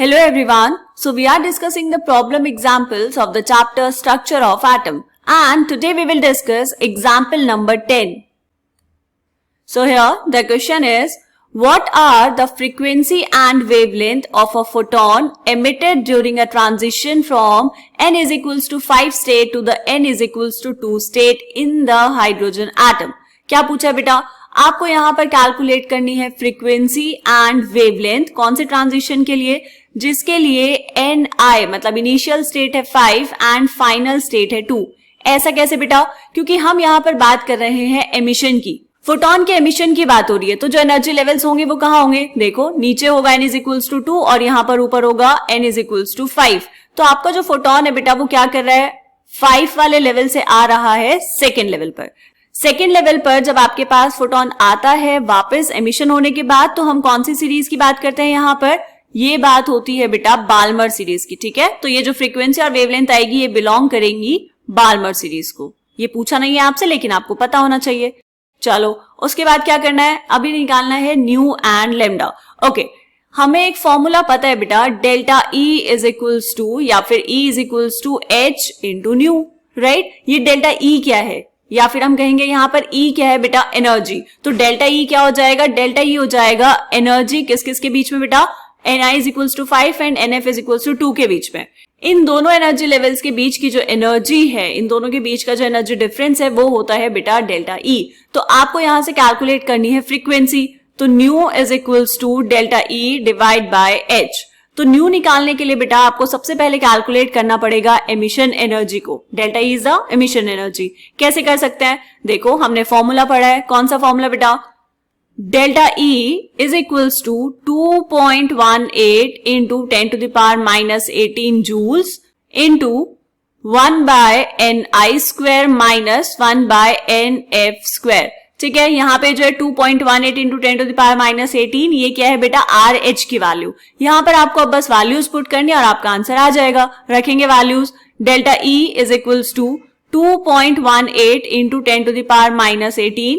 Hello everyone. So we are discussing the problem examples of the chapter Structure of Atom, and today we will discuss example number 10. So here the question is, what are the frequency and wavelength of a photon emitted during a transition from n is equals to 5 state to the n is equals to 2 state in the hydrogen atom? क्या पूछा बेटा? आपको यहाँ पर calculate करनी है frequency and wavelength कौन से ट्रांजिशन के लिए, जिसके लिए एन आई मतलब इनिशियल स्टेट है 5 एंड फाइनल स्टेट है 2. ऐसा कैसे बेटा? क्योंकि हम यहाँ पर बात कर रहे हैं एमिशन की, फोटोन के एमिशन की बात हो रही है. तो जो एनर्जी लेवल्स होंगे वो कहाँ होंगे? देखो नीचे होगा n इज इक्वल्स टू 2 और यहाँ पर ऊपर होगा n इज इक्वल्स टू 5. तो आपका जो फोटोन है बेटा वो क्या कर रहा है? 5 वाले लेवल से आ रहा है सेकेंड लेवल पर. सेकेंड लेवल पर जब आपके पास फोटोन आता है वापस एमिशन होने के बाद, तो हम कौन सी सीरीज की बात करते हैं यहाँ पर? ये बात होती है बेटा बाल्मर सीरीज की. ठीक है, तो ये जो फ्रीक्वेंसी और वेवलेंथ आएगी ये बिलोंग करेंगी बाल्मर सीरीज को. ये पूछा नहीं है आपसे लेकिन आपको पता होना चाहिए. चलो उसके बाद क्या करना है? अभी निकालना है न्यू एंड लेमडा. ओके, हमें एक फॉर्मूला पता है बेटा, delta E is equals to या फिर E is equals to h into nu. Right, ये डेल्टा ई क्या है, या फिर हम कहेंगे यहाँ पर E क्या है बेटा? एनर्जी. तो डेल्टा E क्या हो जाएगा? डेल्टा E हो जाएगा एनर्जी किस किस के बीच में बेटा? Ni is equals to 5 and Nf is equals to 2 के बीच में. इन दोनों एनर्जी लेवल्स के बीच की जो एनर्जी है, इन दोनों के बीच का जो एनर्जी डिफरेंस है वो होता है बेटा डेल्टा E. तो आपको यहाँ से कैलकुलेट करनी है फ्रीक्वेंसी. तो nu is equals to delta E divide by H. तो न्यू निकालने के लिए बेटा आपको सबसे पहले कैलकुलेट करना पड़ेगा एमिशन एनर्जी को. Delta E is the emission energy. कैसे कर सकते हैं? देखो हमने फॉर्मूला पढ़ा है. कौन सा फॉर्मूला बेटा? Delta E is equals to 2.18 into 10 to the power minus 18 joules into 1 by n i square minus 1 by n f square. ठीक है, यहाँ पे जो है 2.18 into 10 to the power minus 18, ये क्या है बेटा? आर एच की वैल्यू. यहाँ पर आपको अब बस वैल्यूज पुट करनी है और आपका आंसर आ जाएगा. रखेंगे values. Delta E is equals to 2.18 into 10 to the power minus 18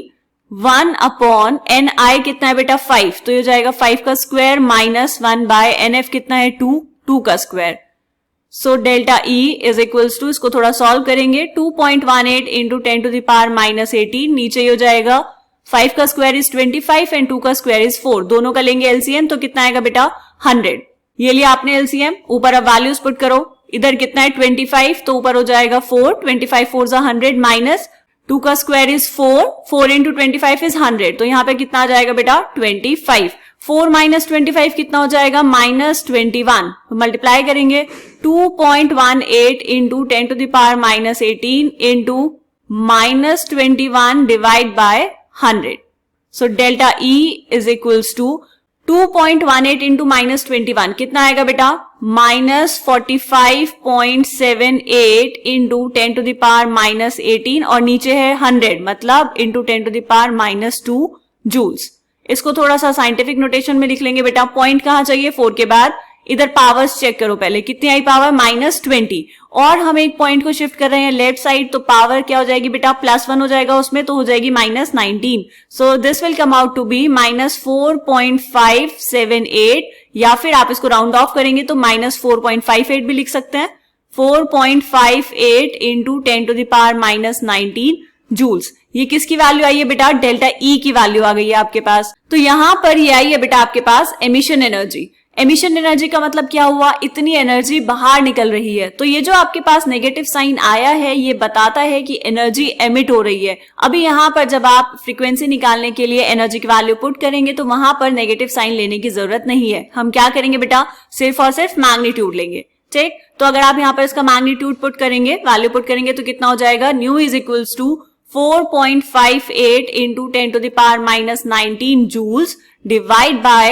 1 upon n i कितना है बेटा? 5. तो ये हो जाएगा 5 का square minus 1 by n f कितना है? 2 का square. So delta E is equals to, इसको थोड़ा सॉल्व करेंगे, 2.18 into 10 to the power minus 18. नीचे हो जाएगा 5 का स्क्वायर इज 25 एंड 2 का स्क्वायर इज 4. दोनों का लेंगे एलसीएम तो कितना आएगा बेटा? 100. ये लिया आपने एलसीएम. ऊपर अब वैल्यूज पुट करो. इधर कितना है? 25, तो ऊपर हो जाएगा 4. 25 4 जा 100 माइनस 2 का स्क्वायर इज 4 इंटू 25 इज 100. तो यहाँ पे कितना आ जाएगा बेटा? 25. 4 माइनस 25 कितना हो जाएगा? माइनस 21. मल्टीप्लाई करेंगे 2.18 into 10 to the power minus 18 into minus 21 divide by 100. So delta E is equals to 2.18 into minus 21 कितना आएगा बेटा? Minus 45.78 into 10 to the power minus 18 और नीचे है 100 मतलब into 10 to the power minus 2 joules. इसको थोड़ा सा साइंटिफिक नोटेशन में लिख लेंगे बेटा. पॉइंट कहां चाहिए? 4 के बाद. इधर पावर्स चेक करो पहले, कितनी आई पावर? माइनस 20. और हम एक पॉइंट को शिफ्ट कर रहे हैं लेफ्ट साइड, तो पावर क्या हो जाएगी बेटा? +1 हो जाएगा उसमें, तो हो जाएगी minus 19. So this will come out to be minus 4.578, या फिर आप इसको राउंड ऑफ करेंगे तो माइनस 4.58 भी लिख सकते हैं. 4.58 into 10 to the power minus 19 joules. ये किसकी वैल्यू आई है बेटा? डेल्टा ई की वैल्यू आ गई है आपके पास. तो यहां पर ये आई है बेटा आपके पास एमिशन एनर्जी. एमिशन एनर्जी का मतलब क्या हुआ? इतनी एनर्जी बाहर निकल रही है. तो ये जो आपके पास नेगेटिव साइन आया है ये बताता है कि एनर्जी एमिट हो रही है. अभी यहाँ पर जब आप फ्रीक्वेंसी निकालने के लिए एनर्जी की वैल्यू पुट करेंगे तो वहां पर नेगेटिव साइन लेने की जरूरत नहीं है. हम क्या करेंगे बेटा? सिर्फ और सिर्फ मैग्नीट्यूड लेंगे. ठीक, तो अगर आप यहाँ पर इसका मैग्नीट्यूड पुट करेंगे, वैल्यू पुट करेंगे तो कितना हो जाएगा? Nu is equals to 4.58 into 10 to the power minus 19 joules divide by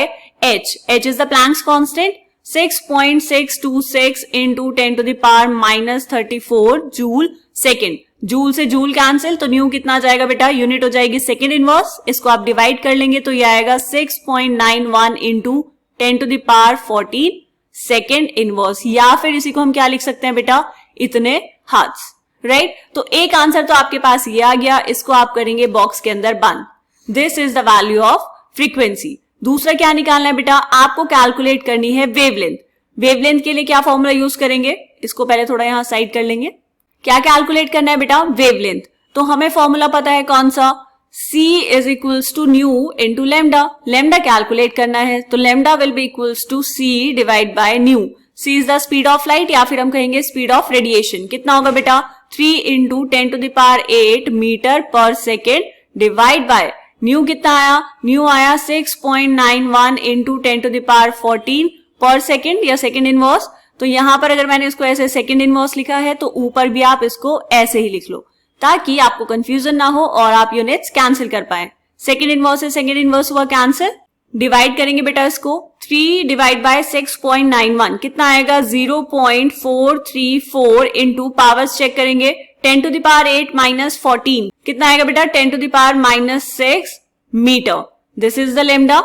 H. H is the Planck's constant. 6.626 into 10 to the power minus 34 joule second. Joule से जूल कैंसिल, तो new कितना आ जाएगा बेटा? यूनिट हो जाएगी सेकेंड इनवर्स. इसको आप divide कर लेंगे तो ये आएगा 6.91 into 10 to the power 14 second inverse. या फिर इसी को हम क्या लिख सकते हैं बेटा? इतने हर्ट्ज. राइट, तो एक आंसर तो आपके पास ये आ गया. इसको आप करेंगे बॉक्स के अंदर बंद. This is the value of frequency. दूसरा क्या निकालना है बेटा? आपको कैलकुलेट करनी है वेवलेंथ. वेवलेंथ के लिए क्या फॉर्मूला यूज करेंगे, इसको पहले थोड़ा यहाँ साइड कर लेंगे। क्या कैलकुलेट करना है बेटा, वेवलेंथ। तो हमें फॉर्मूला पता है कौन सा, c is equals to nu into lambda. Lambda calculate करना है तो lambda will be equals to c divide by nu. c is the speed of light या फिर हम कहेंगे स्पीड ऑफ रेडिएशन। कितना होगा बेटा, 3 into 10⁸ metre per second divide by new कितना आया, न्यू आया 6.91 इंटू 10⁻14 पर सेकेंड या सेकेंड इनवर्स। तो यहां पर अगर मैंने इसको ऐसे सेकेंड इनवर्स लिखा है तो ऊपर भी आप इसको ऐसे ही लिख लो ताकि आपको कंफ्यूजन ना हो और आप यूनिट्स कैंसिल कर पाए। सेकेंड इनवर्स से सेकेंड इनवर्स हुआ कैंसिल। डिवाइड करेंगे बेटा इसको, 3 डिवाइड बाय 6.91 कितना आएगा 0.434 इंटू पावर्स चेक करेंगे 10⁸ माइनस 14 कितना आएगा बेटा 10⁻⁻6 metre. This is the lambda.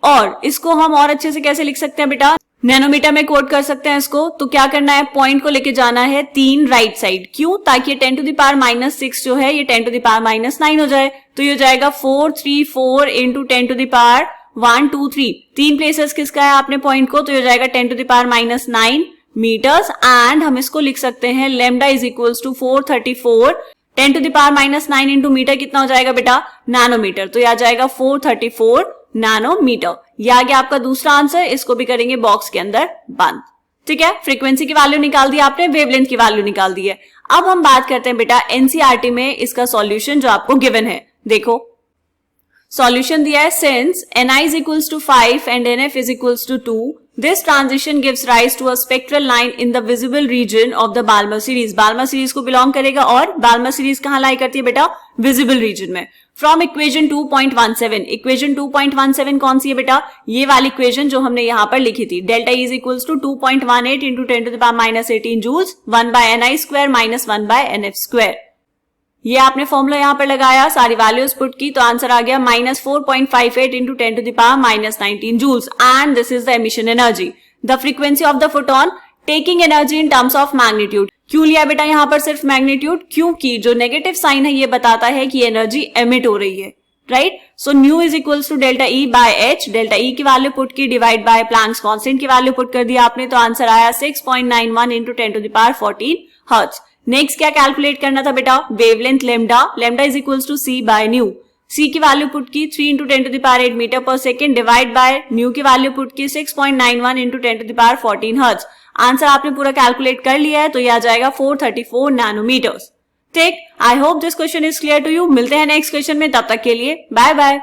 और इसको हम और अच्छे से कैसे लिख सकते हैं बेटा, नैनोमीटर में कोड कर सकते हैं इसको। तो क्या करना है, पॉइंट को लेके जाना है 3 राइट साइड। क्यों, ताकि 10⁻⁻6 जो है ये 10⁻�9 हो जाए। तो ये हो जाएगा 434 इंटू 10⁻123। 3 प्लेसेस किसका है आपने पॉइंट को, तो ये हो जाएगा 10⁻�9 मीटर्स। एंड हम इसको लिख सकते हैं lambda is equals to 434 10⁻�9 into metre कितना हो जाएगा बेटा, नैनोमीटर। तो यह आ जाएगा 434 नैनोमीटर। ये आ गया आपका दूसरा आंसर। इसको भी करेंगे बॉक्स के अंदर बंद। ठीक है, फ्रीक्वेंसी की वैल्यू निकाल दी आपने, वेवलेंथ की वैल्यू निकाल दी है। अब हम बात करते हैं बेटा एनसीईआरटी में इसका सॉल्यूशन जो आपको गिवन है। देखो सॉल्यूशन दिया है, since ni is equals to 5 and nf is equals to 2, this transition gives rise to a spectral line in the visible region of the Balmer series. Balmer series को belong करेगा और Balmer series कहाँ लाई करती है बेटा, visible region में। From equation 2.17, equation 2.17 कौन सी है बेटा, ये वाली equation जो हमने यहाँ पर लिखी थी, delta E is equals to 2.18 into 10⁻⁻18 joules 1 by ni square minus 1 by nf square। ये आपने फॉर्मूला यहाँ पर लगाया, सारी वैल्यूज पुट की, तो आंसर आ गया -4.58 into 10⁻⁻19 joules. And this is the emission energy. The frequency of the photon taking energy in terms of magnitude. क्यों लिया बेटा यहाँ पर सिर्फ मैग्नीट्यूड, क्योंकि जो नेगेटिव साइन है ये बताता है कि एनर्जी एमिट हो रही है, right. So nu is equals to delta E by h. Delta E की वैल्यू पुट की, डिवाइड बाय प्लैंक्स कांस्टेंट की वैल्यू पुट कर दिया आपने, तो आंसर आया 6.91 इंटू 10⁻14 हर्ट्ज। नेक्स्ट क्या कैलकुलेट करना था बेटा, wavelength lambda. Lambda is equals to c by nu. C की वैल्यू पुट की 3 into 10⁸ metre per second divide by nu की वैल्यू पुट की 6.91 इंटू 10⁻14 हर्ट्ज। आंसर आपने पूरा कैलकुलेट कर लिया है, तो यह आ जाएगा 434 नैनोमीटर्स। ठीक, I hope this question is clear to you. मिलते हैं नेक्स्ट क्वेश्चन में, तब तक के लिए बाय बाय।